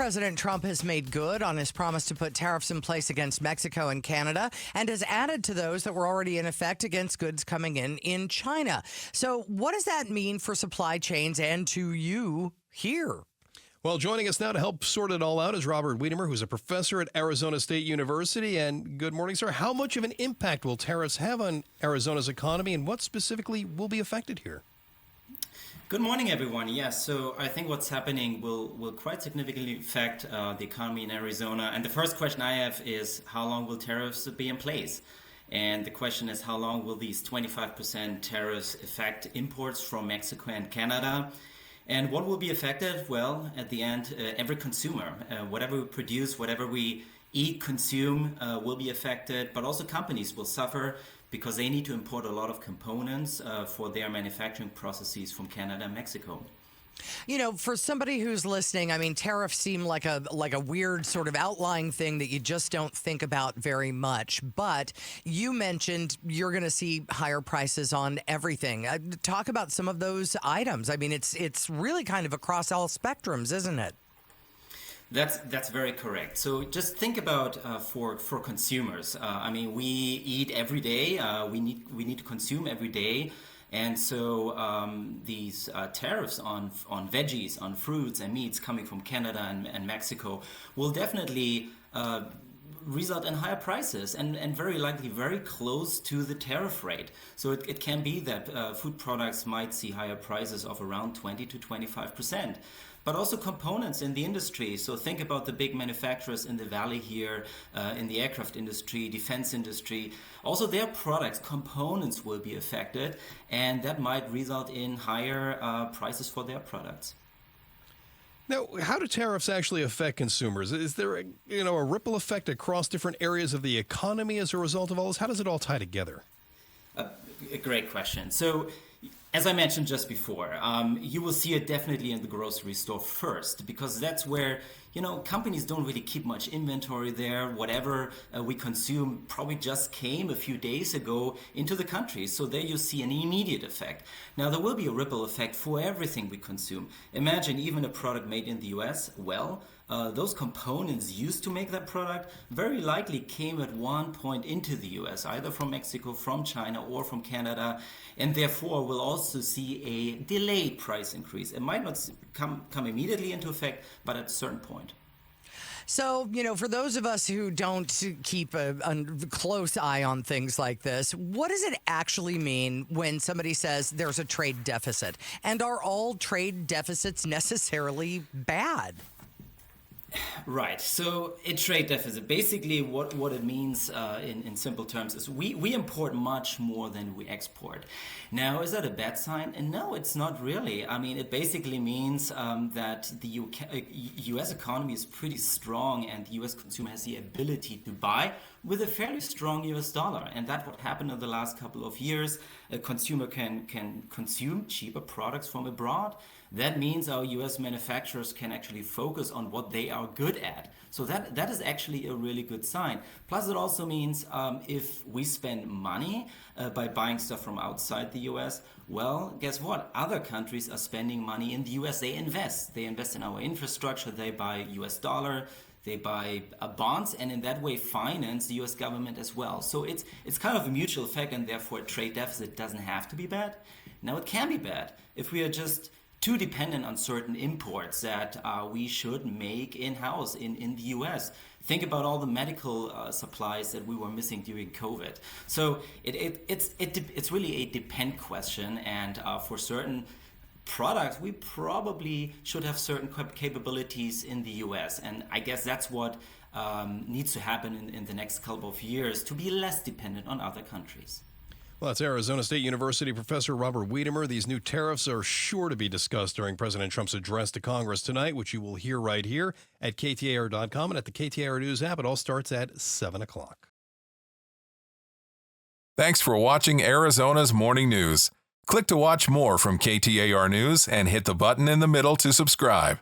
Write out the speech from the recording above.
President Trump has made good on his promise to put tariffs in place against Mexico and Canada and has added to those that were already in effect against goods coming in China. So what does that mean for supply chains and to you here? Well, joining us now to help sort it all out is Robert Wiedmer, who's a professor at Arizona State University. And good morning, sir. How much of an impact will tariffs have on Arizona's economy, and what specifically will be affected here? Good morning, everyone. Yes, so I think what's happening will quite significantly affect the economy in Arizona. And the first question I have is, how long will tariffs be in place? And the question is, how long will these 25% tariffs affect imports from Mexico and Canada? And what will be affected? Well, at the end, every consumer, whatever we produce, whatever we eat, consume, will be affected. But also companies will suffer because they need to import a lot of components for their manufacturing processes from Canada and Mexico. You know, for somebody who's listening, I mean, tariffs seem like a weird sort of outlying thing that you just don't think about very much. But you mentioned you're going to see higher prices on everything. Talk about some of those items. I mean, it's really kind of across all spectrums, isn't it? That's very correct. So just think about for consumers. I mean, we eat every day. We need to consume every day. And so these tariffs on veggies, on fruits and meats coming from Canada and Mexico will definitely result in higher prices and very likely very close to the tariff rate. So it can be that food products might see higher prices of around 20 to 25%. But also components in the industry. So think about the big manufacturers in the valley here, in the aircraft industry, defense industry. Also their products, components will be affected, and that might result in higher prices for their products. Now, how do tariffs actually affect consumers? Is there a ripple effect across different areas of the economy as a result of all this? How does it all tie together? A great question. So, as I mentioned just before, you will see it definitely in the grocery store first, because that's where, companies don't really keep much inventory there. Whatever we consume probably just came a few days ago into the country. So there you see an immediate effect. Now, there will be a ripple effect for everything we consume. Imagine even a product made in the US. Well, those components used to make that product very likely came at one point into the US, either from Mexico, from China, or from Canada, and therefore we'll also see a delayed price increase. It might not come immediately into effect, but at a certain point. So, for those of us who don't keep a close eye on things like this, what does it actually mean when somebody says there's a trade deficit? And are all trade deficits necessarily bad? Right. So a trade deficit, basically what it means in simple terms is we import much more than we export. Now, is that a bad sign? And no, it's not really. I mean, it basically means that the U.S. economy is pretty strong and the U.S. consumer has the ability to buy with a fairly strong U.S. dollar. And that's what happened in the last couple of years. A consumer can consume cheaper products from abroad. That means our U.S. manufacturers can actually focus on what they are good at. So that is actually a really good sign. Plus, it also means if we spend money by buying stuff from outside the U.S., well, guess what? Other countries are spending money in the U.S. They invest. They invest in our infrastructure. They buy U.S. dollar. They buy bonds, and in that way finance the U.S. government as well. So it's kind of a mutual effect, and therefore a trade deficit doesn't have to be bad. Now, it can be bad if we are just too dependent on certain imports that we should make in-house in the U.S. Think about all the medical supplies that we were missing during COVID. So it's really a depend question, and for certain products, we probably should have certain capabilities in the US. And I guess that's what needs to happen in the next couple of years to be less dependent on other countries. Well, that's Arizona State University professor Robert Wiedmer. These new tariffs are sure to be discussed during President Trump's address to Congress tonight, which you will hear right here at KTAR.com and at the KTAR News app. It all starts at 7 o'clock. Thanks for watching Arizona's Morning News. Click to watch more from KTAR News and hit the button in the middle to subscribe.